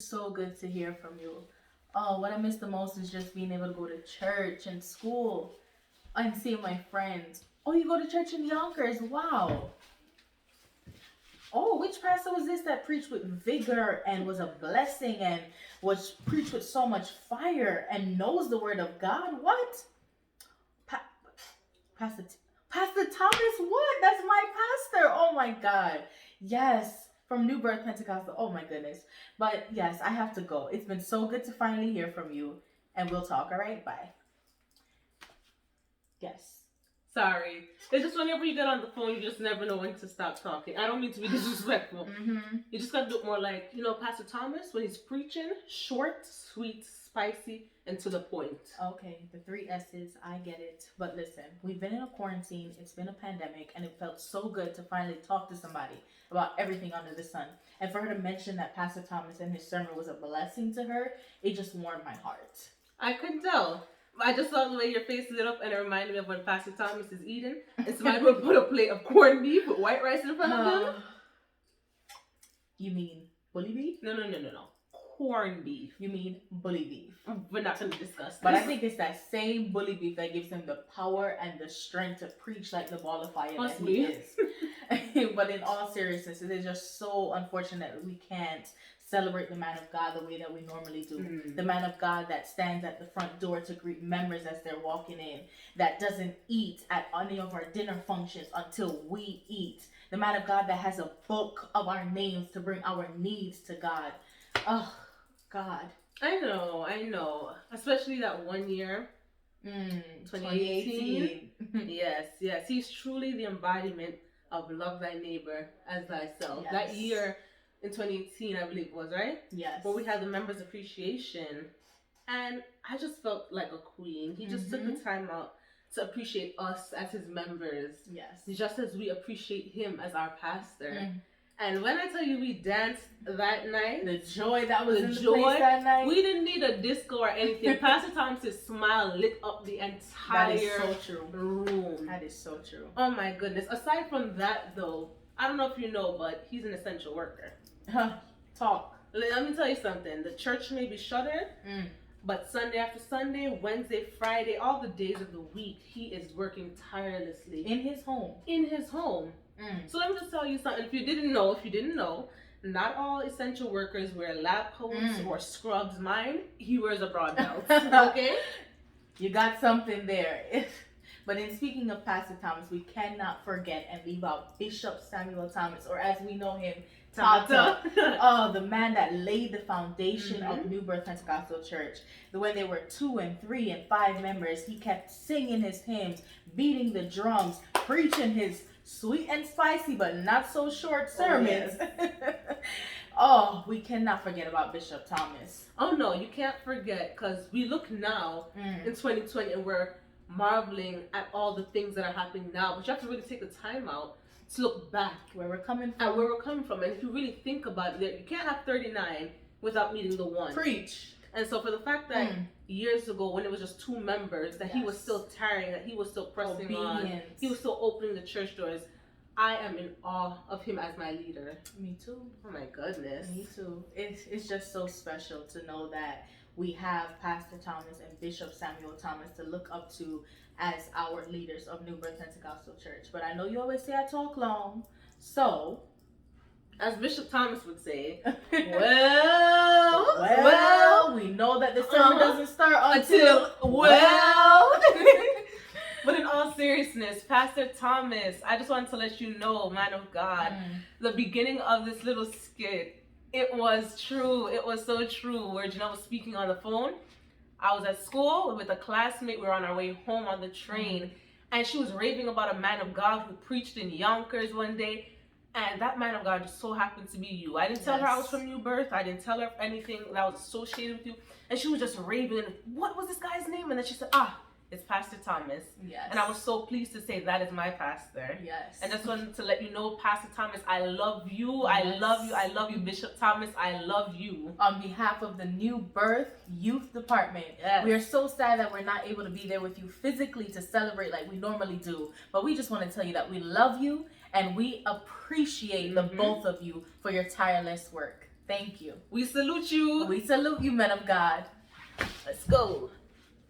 So good to hear from you. Oh, what I miss the most is just being able to go to church and school and seeing my friends. Oh, you go to church in Yonkers. Wow. Oh, which pastor was this that preached with vigor and was a blessing and was preached with so much fire and knows the word of God? What? Pa- Pastor Pastor Thomas Wood. That's my pastor. Oh my God. Yes. From New Birth Pentecostal. Oh my goodness. But yes, I have to go. It's been so good to finally hear from you. And we'll talk. All right. Bye. Yes. Sorry. It's just whenever you get on the phone, you just never know when to stop talking. I don't mean to be disrespectful. You just gotta do it more like, Pastor Thomas, when he's preaching, short, sweet, spicy, and to the point. Okay, the 3 S's, I get it. But listen, we've been in a quarantine, it's been a pandemic, and it felt so good to finally talk to somebody about everything under the sun. And for her to mention that Pastor Thomas and his sermon was a blessing to her, it just warmed my heart. I could tell. I just saw the way your face lit up, and it reminded me of when Pastor Thomas is eating, and somebody would put a plate of corned beef with white rice in front of him. You mean bully beef? No. Corned beef. You mean bully beef. We're not going to discuss this. But I think it's that same bully beef that gives him the power and the strength to preach like the ball of fire that he is. But in all seriousness, it is just so unfortunate that we can't celebrate the man of God the way that we normally do. The man of God that stands at the front door to greet members as they're walking in, that doesn't eat at any of our dinner functions until we eat. The man of God that has a book of our names to bring our needs to God. Oh, God. I know. Especially that one year, 2018. Yes. He's truly the embodiment of love thy neighbor as thyself. Yes. That year in 2018, I believe it was, right? Yes. Where we had the members' appreciation. And I just felt like a queen. He just took the time out to appreciate us as his members. Yes. Just as we appreciate him as our pastor. And when I tell you we danced that night, the joy that was in the place that night, we didn't need a disco or anything. Pastor Thomas's smile lit up the entire room. That is so true. Oh my goodness. Aside from that though, I don't know if you know, but he's an essential worker. Talk. Let me tell you something. The church may be shuttered, but Sunday after Sunday, Wednesday, Friday, all the days of the week, he is working tirelessly. In his home. So let me just tell you something. If you didn't know, not all essential workers wear lab coats or scrubs. Mine, he wears a broad belt. Okay? You got something there. But in speaking of Pastor Thomas, we cannot forget and leave out Bishop Samuel Thomas, or as we know him, Tata. Oh, the man that laid the foundation of New Birth Pentecostal Church. When there were 2 and 3 and 5 members, he kept singing his hymns, beating the drums, preaching his sweet and spicy but not so short sermons. Oh, we cannot forget about Bishop Thomas. Oh no, you can't forget, because we look now in 2020 and we're marveling at all the things that are happening now, but you have to really take the time out to look back where we're coming from. At where we're coming from. And if you really think about it, you can't have 39 without meeting the one. Preach. And so for the fact that years ago, when it was just 2 members, that he was still tarrying, that he was still pressing on, he was still opening the church doors, I am in awe of him as my leader. Me too. Oh my goodness. Me too. It's just so special to know that we have Pastor Thomas and Bishop Samuel Thomas to look up to as our leaders of New Birth Pentecostal Church. But I know you always say I talk long, so as Bishop Thomas would say, we know that the sermon doesn't start until But in all seriousness, Pastor Thomas, I just wanted to let you know, man of God, the beginning of this little skit, it was true. It was so true. Where Janelle was speaking on the phone, I was at school with a classmate. We were on our way home on the train, and she was raving about a man of God who preached in Yonkers one day. And that man of God just so happened to be you. I didn't tell her I was from New Birth. I didn't tell her anything that was associated with you. And she was just raving. What was this guy's name? And then she said, it's Pastor Thomas. Yes. And I was so pleased to say that is my pastor. Yes. And just wanted to let you know, Pastor Thomas, I love you. Yes. I love you. I love you, Bishop Thomas. I love you. On behalf of the New Birth Youth Department, we are so sad that we're not able to be there with you physically to celebrate like we normally do. But we just want to tell you that we love you and we appreciate the both of you for your tireless work. Thank you. We salute you. We salute you, men of God. Let's go.